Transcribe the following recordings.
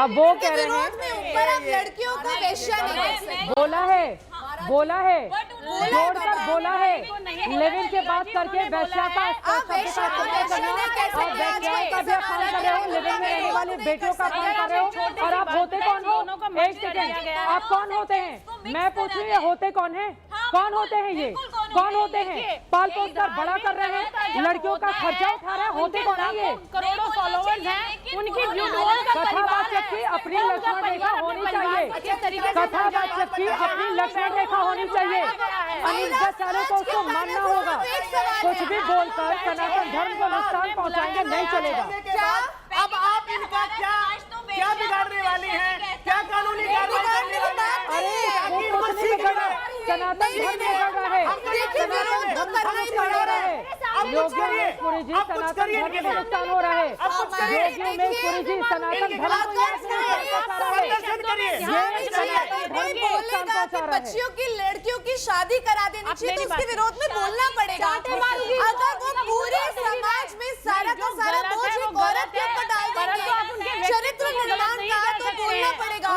अब वो कह रहे हैं ऊपर आप लड़कियों को वेश्या नहीं कर सकते। बोला है जोड़कर बोला है लिविंग के बात करके वेश्या का इस्तेमाल करना और वेश्या का भी अपमान कर रहे हो, लिविंग में रहने वाली बेटियों का अपमान कर रहे हो। और आप होते कौन हो? एक सेकंड, आप कौन होते हैं? मैं पूछ रही हूँ होते कौन है? कौन होते हैं ये? कौन होते हैं? पाल पोस कर बड़ा कर रहे हैं, लड़कियों का खर्चा उठा रहे हैं, होते कौन है ये? करोड़ों फॉलोअर्स हैं, उनकी कथावाचक की अपनी लक्ष्मण रेखा होनी चाहिए, कथावाचक की अपनी लक्ष्मण रेखा होनी चाहिए। अनिल दत्त को उसको मानना होगा। कुछ भी बोलकर सनातन धर्म को नुकसान पहुंचाएंगे नहीं चलेगा। अब आप इनका क्या बिगाड़ने वाली हैं? क्या कानूनी कार्रवाई करने वाली हैं? अरे वो कुछ नहीं बिगड़ा, सनातन धर्म बिगड़ रहा है, सनातन धर्म बिगड़ रहा है। योगी उमेशपुरी जी सनातन धर्म में नुकसान हो रहा है। योगी उमेशपुरी जी सनातन धर्म को बच्चियों की लड़कियों की शादी करा देनी चाहिए, तो उसके विरोध में बोलना पड़ेगा। अगर वो पूरे समाज में सारा का सारा बोझ एक औरत के ऊपर डाल देंगे, चरित्र निर्माण का तो बोलना पड़ेगा।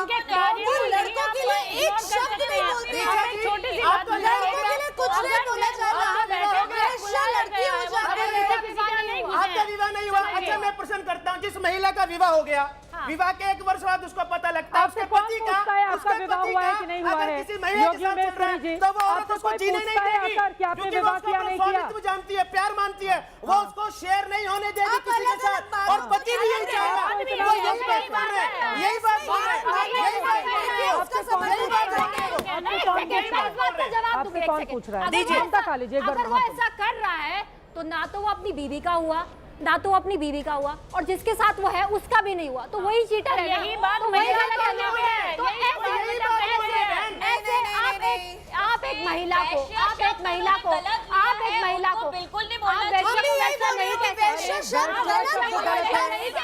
वो लड़कों के लिए एक शब्द नहीं बोलते, लड़कों के लिए कुछ नहीं बोला जाता, लड़की हो जाती है। आपका विवाह नहीं हुआ? अच्छा, मैं प्रश्न करता हूँ, जिस महिला का विवाह हो गया, विवाह के 1 वर्ष बाद उसको पता लगता है उसके पति का आपका विवाह हुआ है कि नहीं हुआ है, किसी महिला के साथ चल रहा है, तो वो औरत उसको जीने नहीं देगी, क्योंकि वो उसको अपना स्वामित्व जानती है, प्यार मानती है, वो उसको शेयर नहीं होने देगी किसी के साथ। और पति भी यही चाहेगा, वो यही बात बोल रहे हैं, यही बात बोल रहे हैं, यही बात बोल रहे हैं। आपसे कौन पूछ रहा है? ममता काली जी, अगर वो ऐसा कर रहा है तो ना तो वो अपनी बीवी का हुआ, ना तो अपनी बीवी का हुआ, और जिसके साथ वो है उसका भी नहीं हुआ, तो वही चीटर है। यही बात तो वही गलत है ना। तो ऐसे आप एक महिला को बिल्कुल नहीं बोलना चाहिए।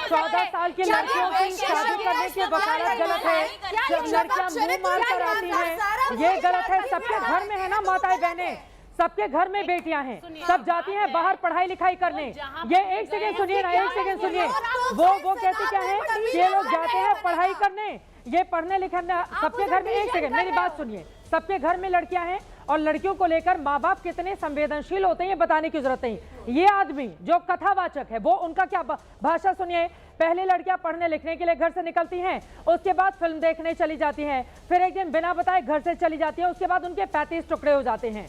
14 साल की लड़कियों की शादी करने की वकालत गलत है, जब लड़कियां मुंह मार कर आती हैं ये गलत है। सबके घर में है ना माताएं बहनें, सबके घर में बेटियां हैं, सब जाती हैं बाहर पढ़ाई लिखाई करने। ये एक सेकंड सुनिए ना, एक सेकंड सुनिए। वो कहते क्या है, ये लोग जाते हैं पढ़ाई करने, ये पढ़ने लिखने सबके घर में। एक सेकंड मेरी बात सुनिए, सबके घर में लड़कियां हैं और लड़कियों को लेकर माँ बाप कितने संवेदनशील होते हैं ये बताने की जरूरत नहीं। ये आदमी जो कथावाचक है वो उनका क्या भाषा सुनिए। पहले लड़कियां पढ़ने लिखने के लिए घर से निकलती हैं, उसके बाद फिल्म देखने चली जाती हैं, फिर एक दिन बिना बताए घर से चली जाती है, उसके बाद उनके 35 टुकड़े हो जाते हैं।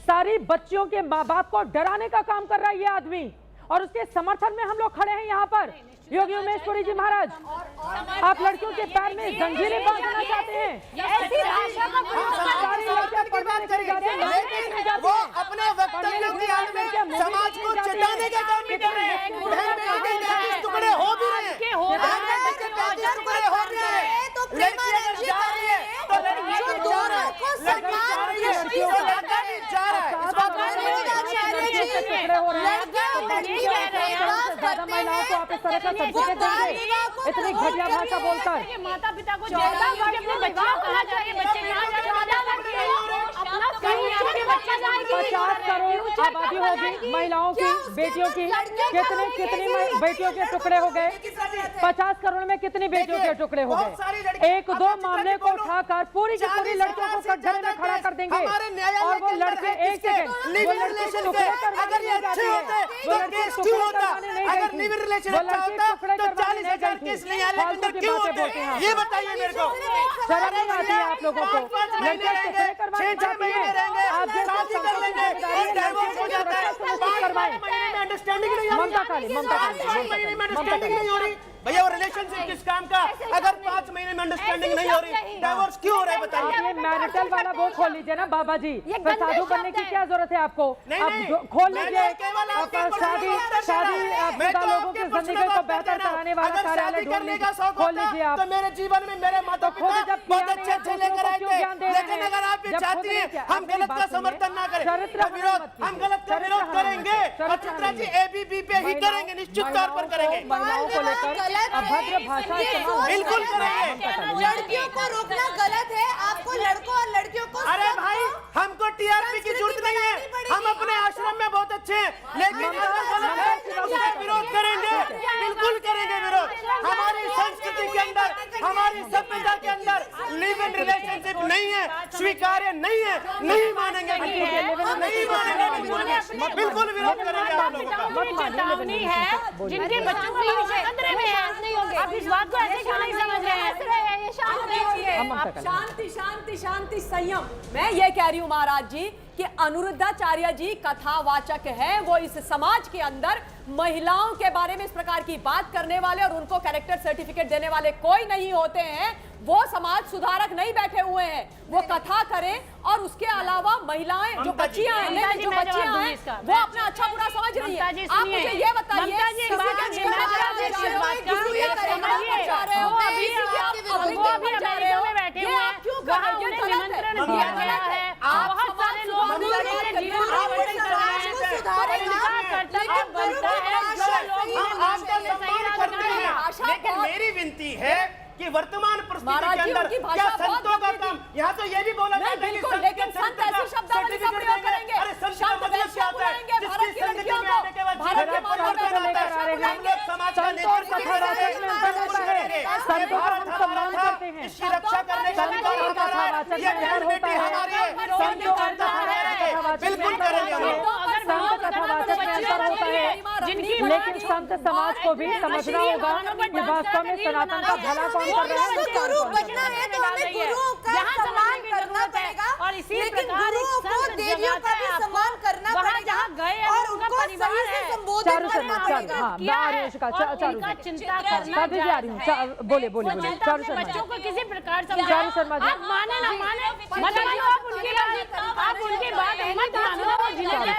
सारी बच्चियों के माँ बाप को डराने का काम कर रहा है ये आदमी, और उसके समर्थन में हम लोग खड़े हैं यहाँ पर। योगी उमेशपुरी जी महाराज, आप लड़कियों के पैर में जंजीरें बांधना चाहते हैं। ऐसी भाषा का सारी लड़कियां पढ़ने निकल जाती हैं, वो अपने वक्तव्यों की आड़ में समाज को चेताने का काम भी कर रहे हैं। बहन बेटी के 33 टुकड़े हो भी रहे हैं, बहन बेटी के 33 टुकड़े हो भी रहे हैं। लड़कियां जा रही है तो लड़कियां जा रही है, लड़की जा रही है तो लड़का भी जा रहा है। इस बात को टुकड़े हो रहे हैं, ज्यादा महिलाओं को आप इस तरह का सर्टिफिकेट देंगे इतनी घटिया भाषा बोलकर। माता पिता को 14 वर्ष में बच्चियां कहाँ जाएंगे, बच्चे कहाँ जाएंगे, अपना कहीं आपके बच्चा जाएगी। 50 करोड़ आबादी होगी महिलाओं की, बेटियों की, कितनी बेटियों के टुकड़े हो गए? 50 करोड़ में कितनी बेटियों के टुकड़े हो गए? 1-2 मामले को उठाकर पूरी की पूरी लड़कियों को कटघरे में खड़ा कर देंगे, और वो लड़के एक सेकंड वो लड़के टुकड़े करवाने नहीं जाती है, वो लड़के टुकड़े करवाने नहीं गई थी, वो लड़के टुकड़े करवाने नहीं गई थी। फालतू की बातें बोलते हैं, ये बताइए मेरे को। शर्म नहीं आती है आप लोगों को? लड़के टुकड़े करवाने जाती है, आप अंडरस्टैंडिंग नहीं ममता काली, ममता काली नहीं हो रही भैया। वो रिलेशनशिप किस काम का? अगर 5 महीने में अंडरस्टैंडिंग नहीं हो रही, डाइवोर्स क्यों हो रहा है बताइए? ये मैरिटल वाला वो खोल लीजिए ना बाबा जी, फिर साधु बनने की क्या जरूरत है आपको? आप खोल लीजिए, शादी लोगों की जिंदगी को बेहतर कराने वाला कार्यालय ढूंढ लीजिए, खोल लीजिए आप। तो मेरे जीवन में मेरे माता पिता बहुत अच्छे लेकर आए थे, लेकिन अगर आप ये चाहती हैं हम गलत का समर्थन ना करें, हम गलत का विरोध करेंगे, और चित्रा जी ABP पे ही करेंगे, निश्चित तौर पर करेंगे। महिलाओं को लेकर अभद्र भाषा बिल्कुल करेंगे। लड़कियों को रोकना गलत है, आपको लड़कों और लड़कियों को। अरे भाई, हमको TRP की जरूरत नहीं है, हम अपने आश्रम में बहुत अच्छे हैं, लेकिन अगर गलत है उसका विरोध करेंगे, बिल्कुल करेंगे विरोध। हमारी संस्कृति के अंदर हमारी सभ्यता के अंदर लिव इन रिलेशनशिप नहीं है, स्वीकार्य नहीं है, नहीं मानेंगे, नहीं मानेंगे, बिल्कुल विरोध करेंगे आप लोगों का। चेतावनी है जिनके बच्चों को खतरे में है, आप इस बात को ऐसे क्यों नहीं समझ रहे हैं? शांति शांति शांति संयम। मैं ये कह रही हूँ महाराज जी कि अनिरुद्धाचार्य जी कथावाचक हैं, वो इस समाज के अंदर महिलाओं के बारे में इस प्रकार की बात करने वाले और उनको कैरेक्टर सर्टिफिकेट देने वाले कोई नहीं होते हैं। वो समाज सुधारक नहीं बैठे हुए हैं, वो कथा करें और उसके अलावा महिलाएं जो बच्चियां हैं, जो बच्चियां हैं वो अपना अच्छा बुरा समझ रही है। आप मुझे ये बताइए लेकिन मेरी विनती है कि वर्तमान परिस्थिति के अंदर क्या संतों का काम, यहाँ तो ये भी बोला जाता है कि संत ऐसे शब्दावली का प्रयोग करेंगे, अरे संत का मतलब क्या होता है? जिसकी संगति में आने के बाद भारत के परिवर्तन आता है, हम लोग समाज का नेतृत्व करेंगे, सम्मान करते हैं, इसकी रक्षा करने का अधिकार हमारा है, ये बहन बेटी हमारी है, संतों का अंतर बिल्कुल करेंगे हम लोग। संत कथावाचक में अंतर होता है, लेकिन संत समाज को भी समझना होगा कि वास्तव में सनातन का भला कौन कर रहा है। गुरु बनना है तो हमें गुरुओं का सम्मान करना पड़ेगा, लेकिन गुरुओं को देवियों का भी सम्मान करना पड़ेगा और उनको सही से संबोधन करना पड़ेगा। बोले चारू शर्मा, बच्चों को किसी प्रकार से चारू शर्मा जी, आप माने ना माने, आप उनकी बात मत मानो, वो जिन्हें